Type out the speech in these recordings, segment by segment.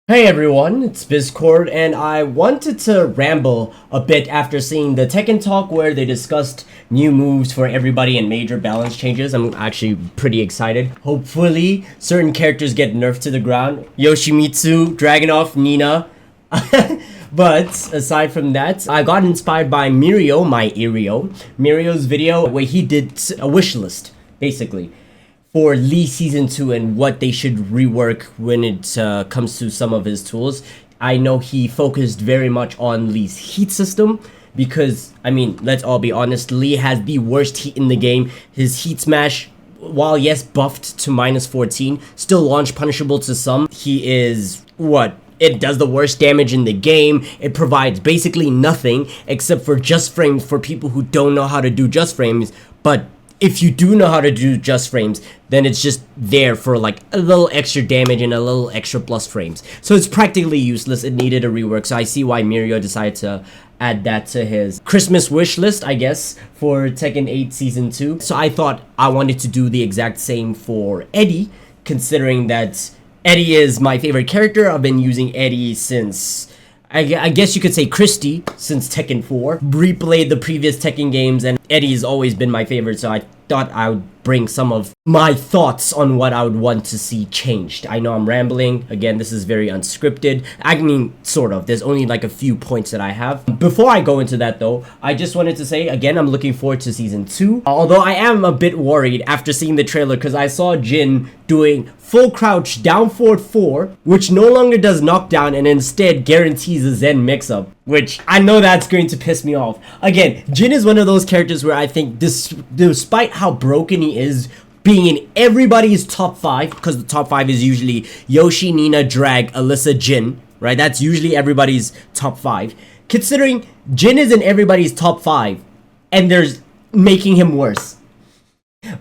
Hey everyone, it's Biscord, and I wanted to ramble a bit after seeing the Tekken talk where they discussed new moves for everybody and major balance changes. I'm actually pretty excited. Hopefully, certain characters get nerfed to the ground. Yoshimitsu, Dragunov, Nina. But aside from that, I got inspired by Mirio's video where he did a wish list, basically, for Lee Season 2 and what they should rework when it comes to some of his tools. I know he focused very much on Lee's heat system because, I mean, let's all be honest, Lee has the worst heat in the game. His heat smash, while yes buffed to -14, still launch punishable to some. He is, it does the worst damage in the game. It provides basically nothing except for just frames for people who don't know how to do just frames, but if you do know how to do just frames, then it's just there for like a little extra damage and a little extra plus frames. So it's practically useless. It needed a rework. So I see why Mirio decided to add that to his Christmas wish list, I guess, for Tekken 8 Season 2. So I thought I wanted to do the exact same for Eddy, considering that Eddy is my favorite character. I've been using Eddy since, I guess you could say Christy, since Tekken 4. Replayed the previous Tekken games, and Eddy has always been my favorite, so I thought I would bring some of my thoughts on what I would want to see changed. I know I'm rambling. Again, this is very unscripted. I mean, sort of. There's only like a few points that I have. Before I go into that though, I just wanted to say, again, I'm looking forward to Season 2. Although I am a bit worried after seeing the trailer because I saw Jin doing full crouch down forward 4, which no longer does knockdown and instead guarantees a Zen mix-up, which I know that's going to piss me off. Again, Jin is one of those characters where I think despite how broken he is, being in everybody's top 5, because the top 5 is usually Yoshi, Nina, Drag, Alyssa, Jin, right? That's usually everybody's top 5. Considering Jin is in everybody's top 5, and there's making him worse.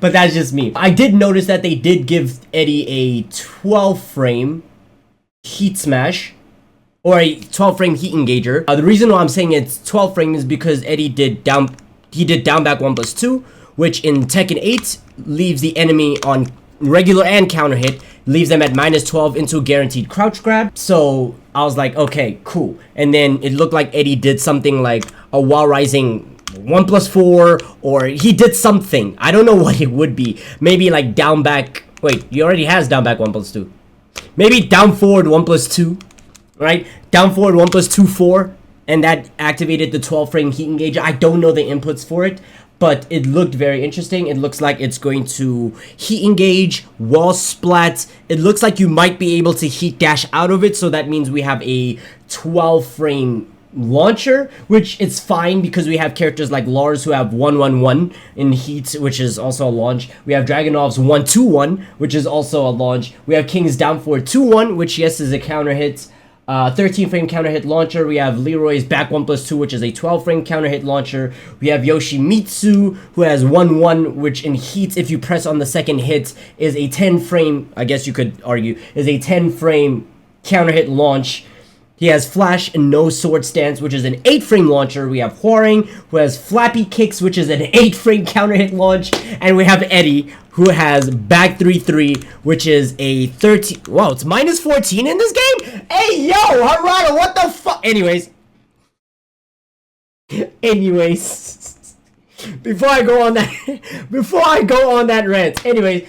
But that's just me. I did notice that they did give Eddy a 12 frame heat smash, or a 12 frame heat engager. The reason why I'm saying it's 12 frame is because Eddy did down back 1+2, which in Tekken 8 leaves the enemy on regular and counter hit, leaves them at -12 into guaranteed crouch grab. So I was like, okay, cool. And then it looked like Eddy did something like a wall rising 1+4, or he did something. I don't know what it would be. Maybe like down back. Wait, he already has down back 1+2. Maybe down forward 1+2, right? Down forward 1+2/4, and that activated the 12 frame heat engager. I don't know the inputs for it, but it looked very interesting. It looks like it's going to heat engage, wall splat. It looks like you might be able to heat dash out of it, so that means we have a 12 frame launcher, which is fine because we have characters like Lars who have 1-1-1 in heat, which is also a launch. We have Dragunov's 1-2-1, which is also a launch. We have King's down forward 2-1, which yes is a counter hit. 13 frame counter hit launcher. We have Leroy's back 1+2, which is a 12 frame counter hit launcher. We have Yoshimitsu, who has 1-1, which in heat, if you press on the second hit, is a 10 frame, I guess you could argue, is a 10 frame counter hit launch. He has Flash and No Sword Stance, which is an 8 frame launcher. We have Huaring, who has Flappy Kicks, which is an 8 frame counter hit launch. And we have Eddy, who has Back 3-3, which is a 13. Wow, it's -14 in this game? Hey, yo, Harada, what the fuck? Anyways. Before I go on that rant. Anyways,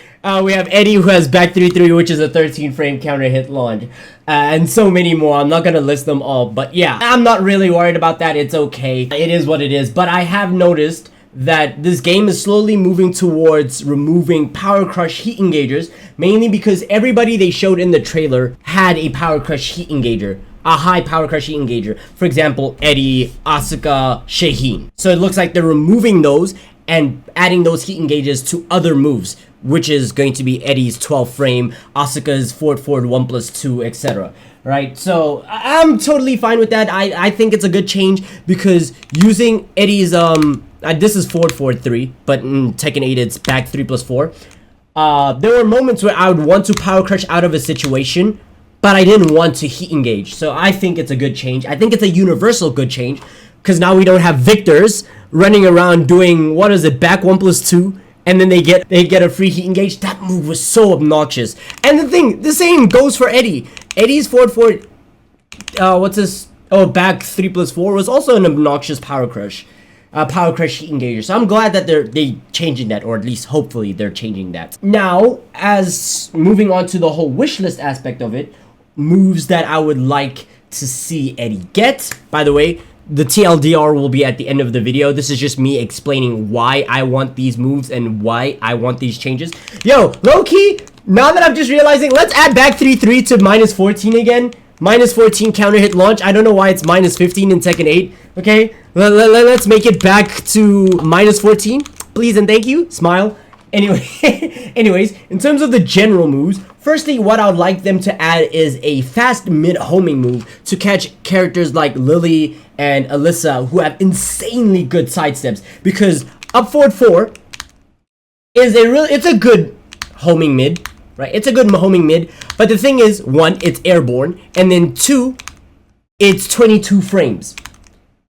we have Eddy, who has Back 3-3, which is a 13 frame counter hit launch, and so many more. I'm not gonna list them all, but yeah, I'm not really worried about that. It's okay. It is what it is. But I have noticed that this game is slowly moving towards removing Power Crush heat engagers, mainly because everybody they showed in the trailer had a Power Crush heat engager. A high Power Crush heat engager. For example, Eddy, Asuka, Shaheen. So it looks like they're removing those and adding those heat engages to other moves, which is going to be Eddy's 12 frame, Asuka's forward 1+2, etc. Right? So I'm totally fine with that. I think it's a good change because using Eddy's this is forward 3, but in Tekken 8 it's back 3+4. There were moments where I would want to Power Crush out of a situation, but I didn't want to heat engage. So I think it's a good change. I think it's a universal good change because now we don't have Victors running around doing, what is it, back 1+2 and then they get a free heat engage. That move was so obnoxious. And the same goes for Eddy. Eddy's forward forward, what's this? Oh, back 3+4 was also an obnoxious power crush heat engager. So I'm glad that they changing that, or at least hopefully they're changing that. Now, as moving on to the whole wish list aspect of it, moves that I would like to see Eddy get. By the way, the TLDR will be at the end of the video. This is just me explaining why I want these moves and why I want these changes. Yo, low-key, now that I'm just realizing, let's add back 3-3 to -14 again. -14 counter hit launch. I don't know why it's -15 in Tekken 8. Okay, let's make it back to -14, please and thank you. Smile. Anyway, anyways, in terms of the general moves, firstly, what I would like them to add is a fast mid-homing move to catch characters like Lily and Alyssa, who have insanely good sidesteps, because up forward 4 is it's a good homing mid, right? It's a good homing mid, but the thing is, 1, it's airborne, and then 2, it's 22 frames.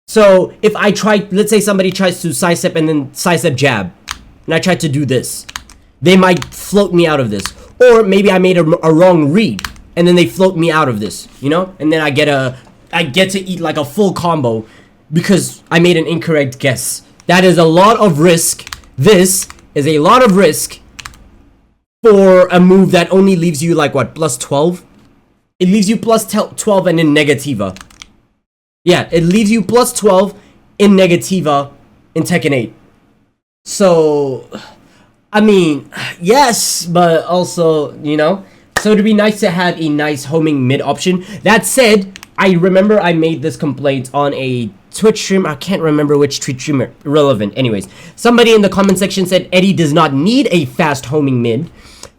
So if I try, let's say somebody tries to sidestep and then sidestep jab, and I tried to do this, they might float me out of this. Or maybe I made a wrong read, and then they float me out of this, you know? And then I get to eat like a full combo because I made an incorrect guess. That is a lot of risk. This is a lot of risk for a move that only leaves you like what, +12? It leaves you +12 and in Negativa. Yeah, it leaves you +12 in Negativa in Tekken 8. So, I mean, yes, but also, you know, so it'd be nice to have a nice homing mid option. That said, I remember I made this complaint on a Twitch stream. I can't remember which Twitch streamer. Irrelevant. Anyways, somebody in the comment section said Eddy does not need a fast homing mid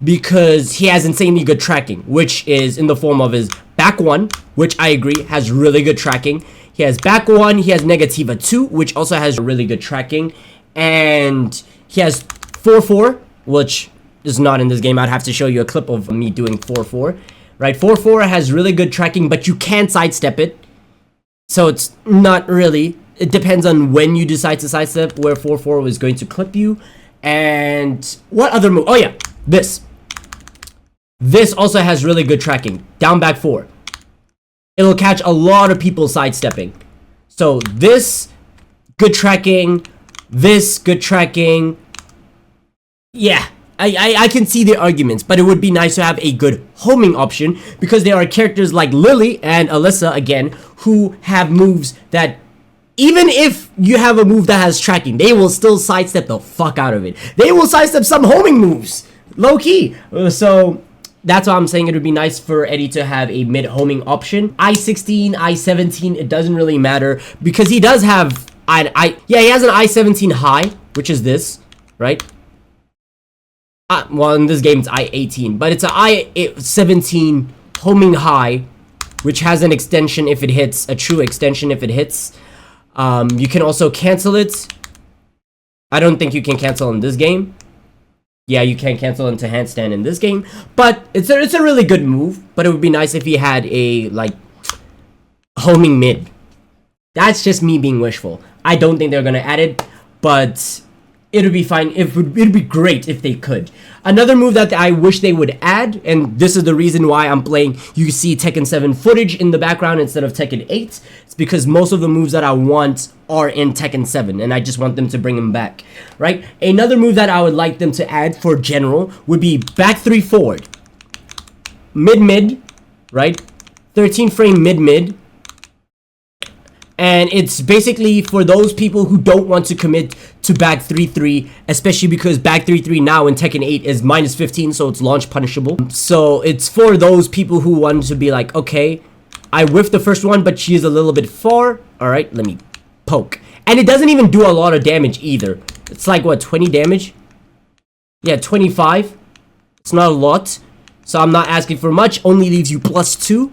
because he has insanely good tracking, which is in the form of his back 1, which I agree has really good tracking. He has back 1, he has Negativa 2, which also has really good tracking. And he has 4-4, which is not in this game. I'd have to show you a clip of me doing 4-4, right? 4-4 has really good tracking, but you can't sidestep it. So it's not really. It depends on when you decide to sidestep where 4-4 is going to clip you. And what other move? Oh yeah, this. This also has really good tracking. Down back 4. It'll catch a lot of people sidestepping. So this, good tracking. This, good tracking. Yeah, I can see the arguments, but it would be nice to have a good homing option because there are characters like Lily and Alyssa, again, who have moves that, even if you have a move that has tracking, they will still sidestep the fuck out of it. They will sidestep some homing moves, low-key. So that's why I'm saying it would be nice for Eddy to have a mid-homing option. I-16, I-17, it doesn't really matter because he does have... yeah, he has an I-17 high, which is this, right? Well, in this game, it's I-18, but it's an I-17 homing high, which has an extension if it hits, a true extension if it hits. You can also cancel it. I don't think you can cancel in this game. Yeah, you can cancel into handstand in this game, but it's a really good move, but it would be nice if he had a, like, homing mid. That's just me being wishful. I don't think they're gonna add it, but it would be fine. It'd be great if they could. Another move that I wish they would add, and this is the reason why I'm playing, you see Tekken 7 footage in the background instead of Tekken 8. It's because most of the moves that I want are in Tekken 7, and I just want them to bring them back, right? Another move that I would like them to add for general would be back 3 forward. Mid-mid, right? 13 frame mid-mid. And it's basically for those people who don't want to commit to back 3-3, especially because back 3-3 now in Tekken 8 is -15, so it's launch punishable. So it's for those people who want to be like, okay, I whiffed the first one, but she is a little bit far. All right, let me poke. And it doesn't even do a lot of damage either. It's like, what, 20 damage? Yeah, 25. It's not a lot. So I'm not asking for much. Only leaves you +2.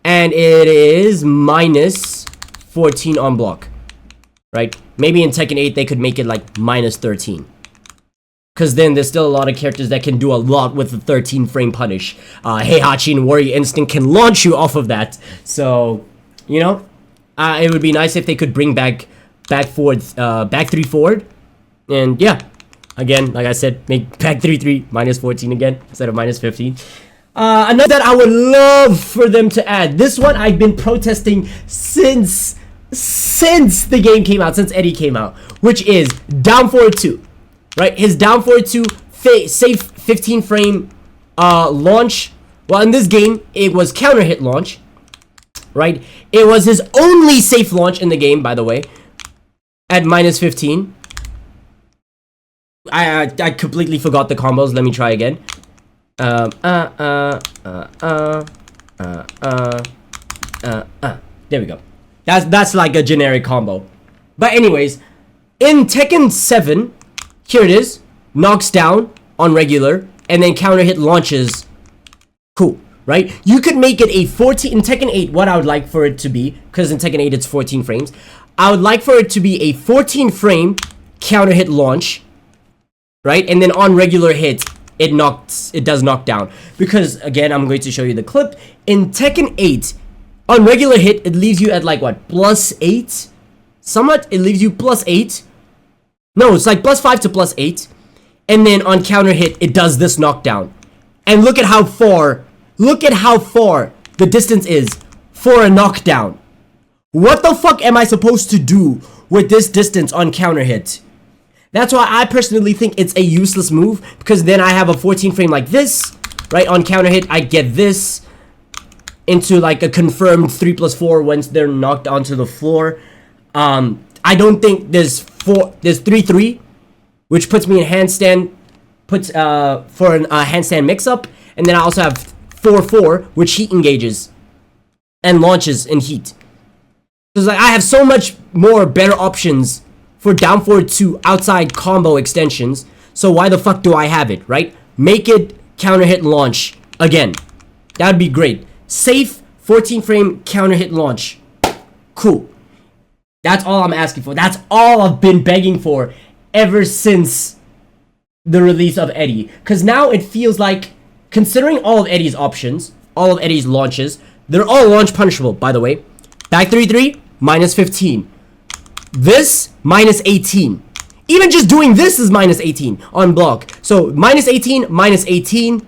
And it is -14 on block, right? Maybe in Tekken 8 they could make it like -13, because then there's still a lot of characters that can do a lot with the 13 frame punish. Heihachi and Warrior Instinct can launch you off of that. So, you know, it would be nice if they could bring back 3 forward, and yeah, Again, like I said, make back 3-3 minus 14 again instead of minus 15. Another that I would love for them to add. This one I've been protesting since the game came out, since Eddy came out, which is down forward 2. Right? His down forward 2 safe 15 frame launch. Well, in this game, it was counter hit launch. Right? It was his only safe launch in the game, by the way, at minus 15. I completely forgot the combos. Let me try again. There we go. That's like a generic combo. But anyways, in Tekken 7, here it is. Knocks down on regular, and then counter hit launches. Cool, right? You could make it a 14 in Tekken 8. What I would like for it to be, because in Tekken 8 it's 14 frames. I would like for it to be a 14 frame counter hit launch. Right? And then on regular hit, it does knock down. Because, again, I'm going to show you the clip. In Tekken 8, on regular hit, it leaves you at, like, what? Plus 8? Somewhat, it leaves you plus 8. No, it's like plus 5 to plus 8. And then on counter hit, it does this knockdown. And look at how far the distance is for a knockdown. What the fuck am I supposed to do with this distance on counter hit? That's why I personally think it's a useless move, because then I have a 14 frame like this, right? On counter hit, I get this into like a confirmed 3+4 once they're knocked onto the floor. I don't think there's 3-3, which puts me in handstand, for a handstand mix-up, and then I also have 4-4, which heat engages and launches in heat. So it's like I have so much more better options for down forward 2 outside combo extensions. So why the fuck do I have it, right? Make it counter hit launch again. That would be great. Safe 14 frame counter hit launch. Cool. That's all I'm asking for. That's all I've been begging for ever since the release of Eddy. Because now it feels like, considering all of Eddy's options, all of Eddy's launches, they're all launch punishable, by the way. Back 3-3, minus 15. This, minus 18. Even just doing this is minus 18 on block. So, minus 18, minus 18,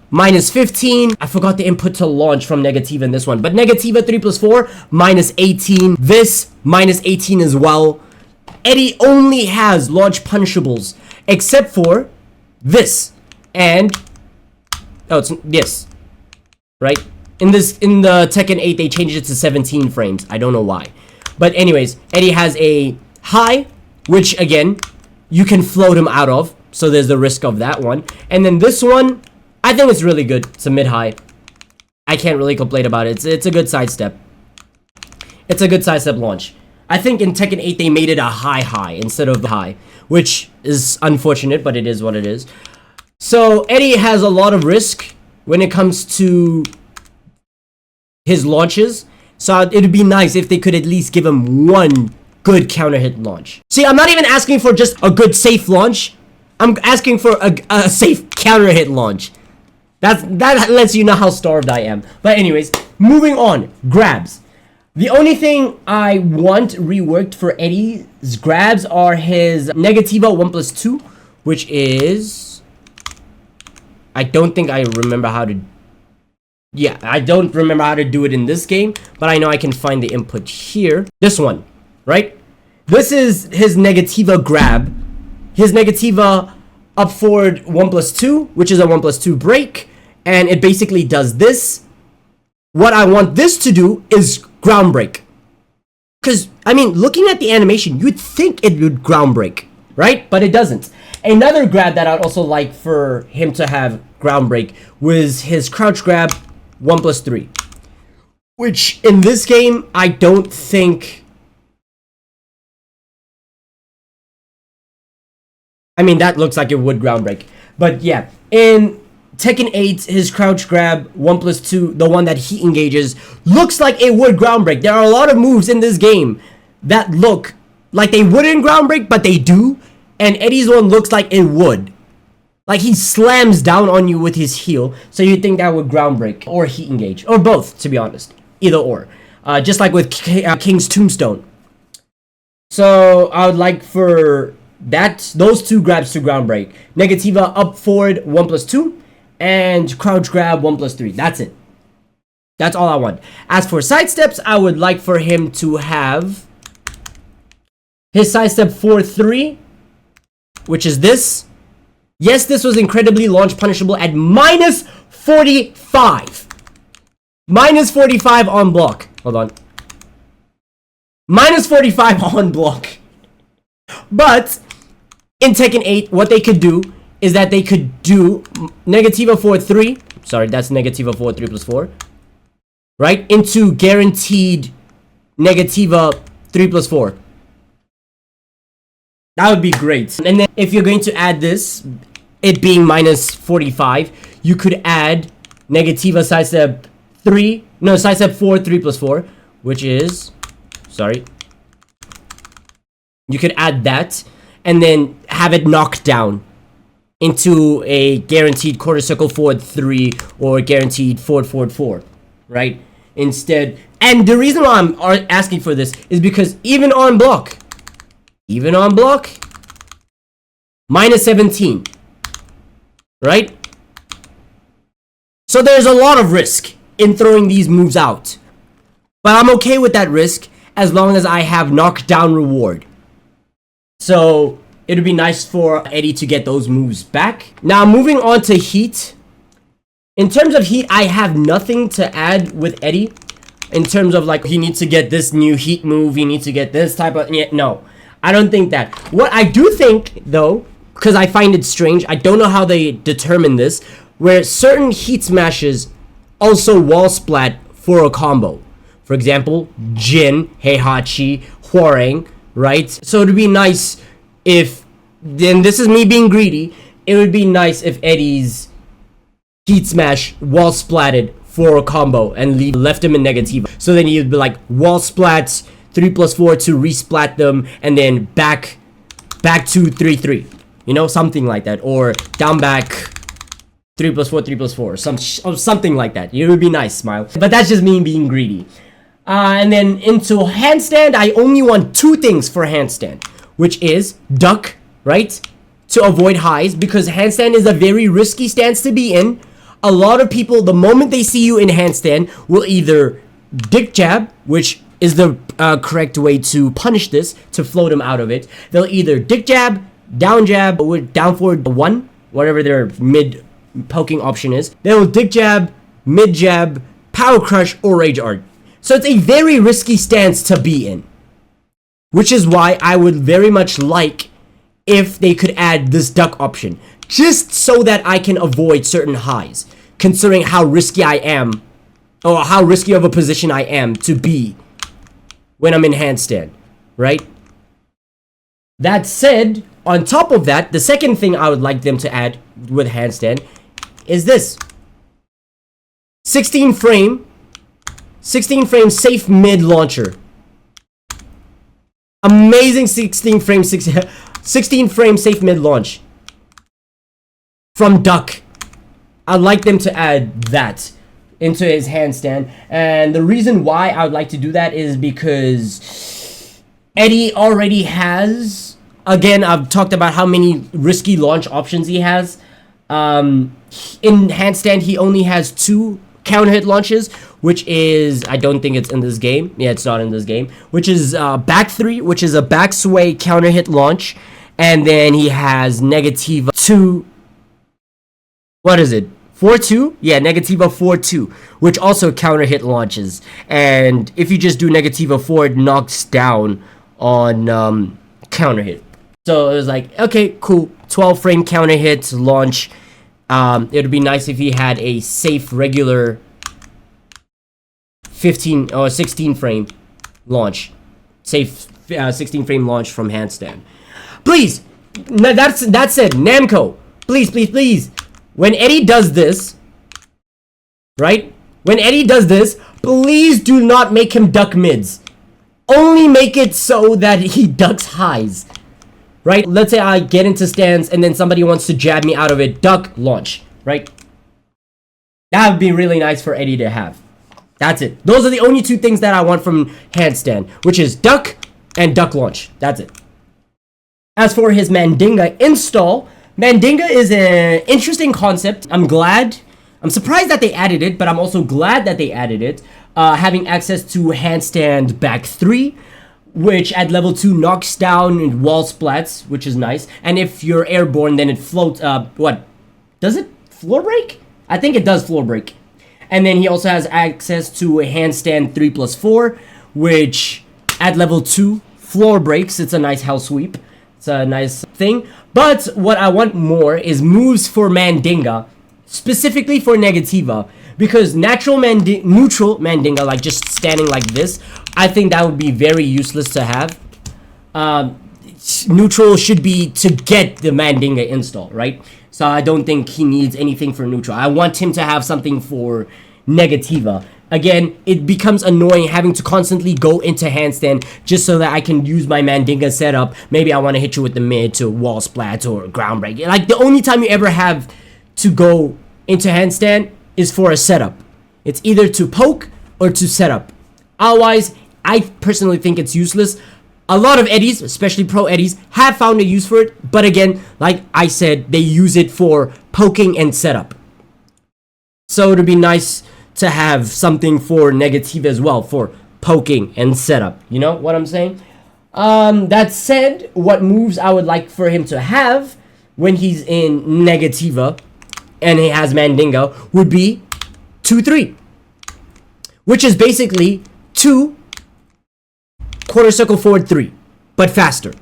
minus 15. I forgot the input to launch from Negativa in this one. But Negativa 3+4, minus 18. This, minus 18 as well. Eddy only has launch punishables. Except for this. And, oh, it's this. Right? In the Tekken 8, they changed it to 17 frames. I don't know why. But anyways, Eddy has a high, which again, you can float him out of. So there's the risk of that one. And then this one, I think it's really good. It's a mid-high. I can't really complain about it. It's a good sidestep. It's a good sidestep launch. I think in Tekken 8, they made it a high instead of the high. Which is unfortunate, but it is what it is. So Eddy has a lot of risk when it comes to his launches. So it'd be nice if they could at least give him one good counter hit launch. See, I'm not even asking for just a good safe launch. I'm asking for a safe counter hit launch. That lets you know how starved I am. But anyways, moving on. Grabs. The only thing I want reworked for Eddy's grabs are his Negativa 1+2, which is... I don't think I remember how to... Yeah, I don't remember how to do it in this game, but I know I can find the input here. This one, right? This is his Negativa grab. His Negativa up forward 1+2, which is a 1+2 break, and it basically does this. What I want this to do is ground break. Because, I mean, looking at the animation, you'd think it would ground break, right? But it doesn't. Another grab that I'd also like for him to have ground break was his crouch grab 1+3, which in this game I don't think. I mean, that looks like it would ground break, but yeah, in Tekken 8, his crouch grab 1+2, the one that he engages, looks like it would ground break. There are a lot of moves in this game that look like they wouldn't ground break, but they do, and Eddy's one looks like it would. Like, he slams down on you with his heel, so you'd think that would ground break, or heat engage, or both, to be honest. Either or. Just like with King's Tombstone. So, I would like for those two grabs to ground break. Negativa up forward 1+2 and crouch grab 1+3. That's it. That's all I want. As for sidesteps, I would like for him to have his sidestep 4-3, which is this. Yes, this was incredibly launch punishable at -45. -45 on block. Hold on. -45 on block. But in Tekken 8, what they could do is that they could do Negativa 4-3. Sorry, that's Negativa 4-3 plus 4. Right? Into guaranteed Negativa 3 plus 4. That would be great. And then if you're going to add this, it being -45, you could add Negativa sidestep 3. No, sidestep 4, 3 plus 4. Which is... Sorry. You could add that. And then have it knocked down into a guaranteed quarter circle forward 3 or guaranteed forward 4. Right? Instead, and the reason why I'm asking for this is because even on block, -17, right? So there's a lot of risk in throwing these moves out, but I'm okay with that risk as long as I have knockdown reward. So it would be nice for Eddy to get those moves back. Now moving on to heat. In terms of heat, I have nothing to add with Eddy. In terms of like, he needs to get this new heat move, he needs to get this type of... Yeah, no, I don't think that. What I do think, though, because I find it strange, I don't know how they determine this, where certain heat smashes also wall splat for a combo. For example, Jin, Heihachi, Hwoarang, right? So it would be nice if... Then this is me being greedy. It would be nice if Eddy's heat smash wall splatted for a combo and left him in Negativa. So then he'd be like wall splats 3 plus 4 to resplat them and then back to 3-3. You know, something like that. Or down back 3 plus 4, 3 plus 4. Something like that. It would be nice, Smile. But that's just me being greedy. And then into handstand, I only want 2 things for handstand, which is duck, right? To avoid highs, because handstand is a very risky stance to be in. A lot of people, the moment they see you in handstand, will either dick jab, which is the correct way to punish this, to float them out of it. They'll either dick jab, with down forward 1, whatever their mid poking option is. They'll dick jab, mid jab, power crush, or rage art. So it's a very risky stance to be in. Which is why I would very much like if they could add this duck option. Just so that I can avoid certain highs. Considering how risky I am. Or how risky of a position I am to be when I'm in handstand. Right? That said, on top of that, the second thing I would like them to add with handstand is this. 16 frame safe mid launcher. Amazing 16 frame safe mid launch from duck. I'd like them to add that into his handstand, and the reason why I would like to do that is because Eddy already has, again, I've talked about how many risky launch options he has. In handstand, he only has 2 counter hit launches, which is, I don't think it's in this game. Yeah, it's not in this game. Which is back 3, which is a back sway counter hit launch. And then he has Negativa 2. What is it? 4-2? Yeah, Negativa 4-2, which also counter hit launches. And if you just do Negativa 4, it knocks down on counter hit. So it was like, okay, cool. 12 frame counter hit launch. It would be nice if he had a safe regular 15 or 16 frame launch. Safe 16 frame launch from handstand. Please, that's it. Namco, please. When Eddy does this, right? When Eddy does this, please do not make him duck mids. Only make it so that he ducks highs. Right? Let's say I get into stance and then somebody wants to jab me out of it. Duck, launch. Right? That would be really nice for Eddy to have. That's it. Those are the only 2 things that I want from handstand, which is duck and duck launch. That's it. As for his Mandinga install, Mandinga is an interesting concept. I'm surprised that they added it, but I'm also glad that they added it. Having access to handstand back 3, which at level 2 knocks down wall splats, which is nice. And if you're airborne, then it floats, what? Does it floor break? I think it does floor break. And then he also has access to a handstand 3+4, which at level 2 floor breaks. It's a nice hell sweep. It's a nice thing. But what I want more is moves for Mandinga, specifically for Negativa. Because neutral Mandinga, like just standing like this, I think that would be very useless to have. Neutral should be to get the Mandinga install, right? So I don't think he needs anything for neutral. I want him to have something for Negativa. Again, it becomes annoying having to constantly go into handstand just so that I can use my Mandinga setup. Maybe I want to hit you with the mid to wall splat or ground break. Like, the only time you ever have to go into handstand is for a setup. It's either to poke or to setup. Otherwise, I personally think it's useless. A lot of Eddies, especially pro Eddies, have found a use for it. But again, like I said, they use it for poking and setup. So it would be nice to have something for Negative as well, for poking and setup. You know what I'm saying? That said, what moves I would like for him to have when he's in Negativa and he has Mandinga would be 2-3, which is basically 2 quarter circle forward 3, but faster,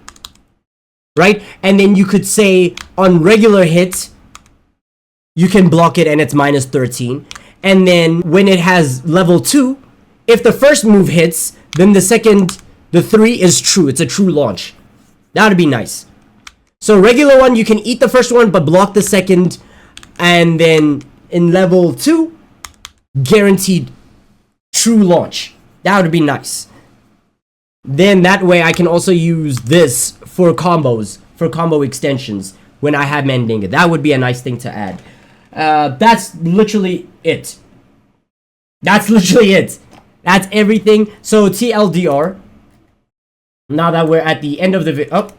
right? And then you could say on regular hits, you can block it and it's minus 13. And then when it has level 2, if the first move hits, then the 3 is true. It's a true launch. That would be nice. So regular one, you can eat the first one, but block the second. And then in level 2, guaranteed true launch. That would be nice. Then that way I can also use this for combos, for combo extensions when I have Mandinga. That would be a nice thing to add. That's literally it. That's literally it. That's everything. So TLDR. Now that we're at the end of the video. Oh,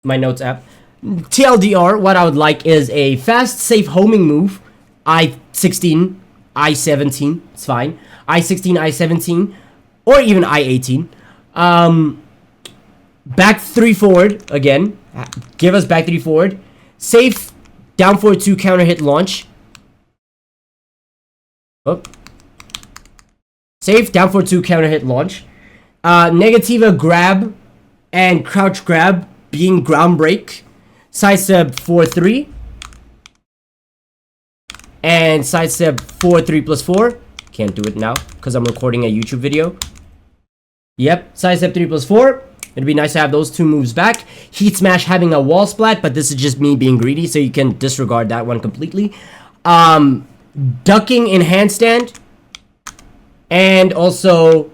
my notes app. TLDR, what I would like is a fast, safe homing move. I-16, I-17, it's fine. I-16, I-17, or even I-18. Back 3 forward, again. Give us back 3 forward. Safe, down forward 2 counter hit launch. Oh. Safe, down forward 2 counter hit launch. Negativa grab and crouch grab being ground break. Sidestep 4-3. And sidestep 4-3+4. Can't do it now because I'm recording a YouTube video. Yep, sidestep 3+4. It'd be nice to have those 2 moves back. Heat smash having a wall splat, but this is just me being greedy, so you can disregard that one completely. Ducking in handstand. And also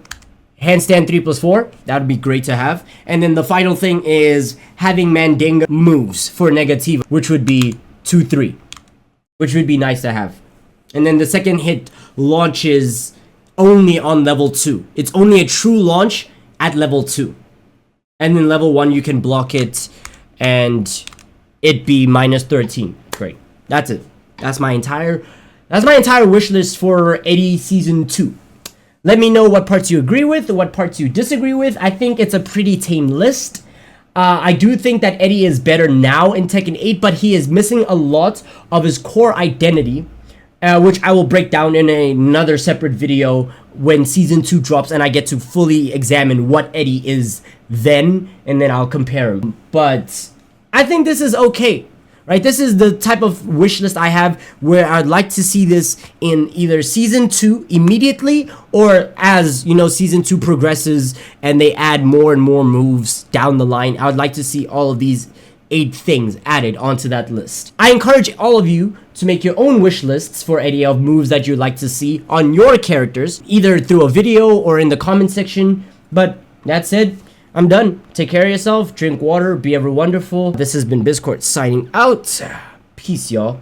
handstand 3+4. That would be great to have. And then the final thing is having Mandinga moves for Negativa, which would be 2-3. Which would be nice to have. And then the second hit launches only on level 2. It's only a true launch at level 2. And then level 1 you can block it and it be minus 13. Great. That's it. That's my entire wish list for Eddy Season 2. Let me know what parts you agree with, what parts you disagree with. I think it's a pretty tame list. I do think that Eddy is better now in Tekken 8, but he is missing a lot of his core identity, which I will break down in another separate video when Season 2 drops and I get to fully examine what Eddy is then, and then I'll compare him. But I think this is okay. Right, this is the type of wish list I have where I'd like to see this in either Season 2 immediately, or as, you know, Season 2 progresses and they add more and more moves down the line. I would like to see all of these 8 things added onto that list. I encourage all of you to make your own wish lists for Eddy of moves that you'd like to see on your characters, either through a video or in the comment section. But that said, I'm done. Take care of yourself, drink water, be ever wonderful. This has been Biscord signing out. Peace, y'all.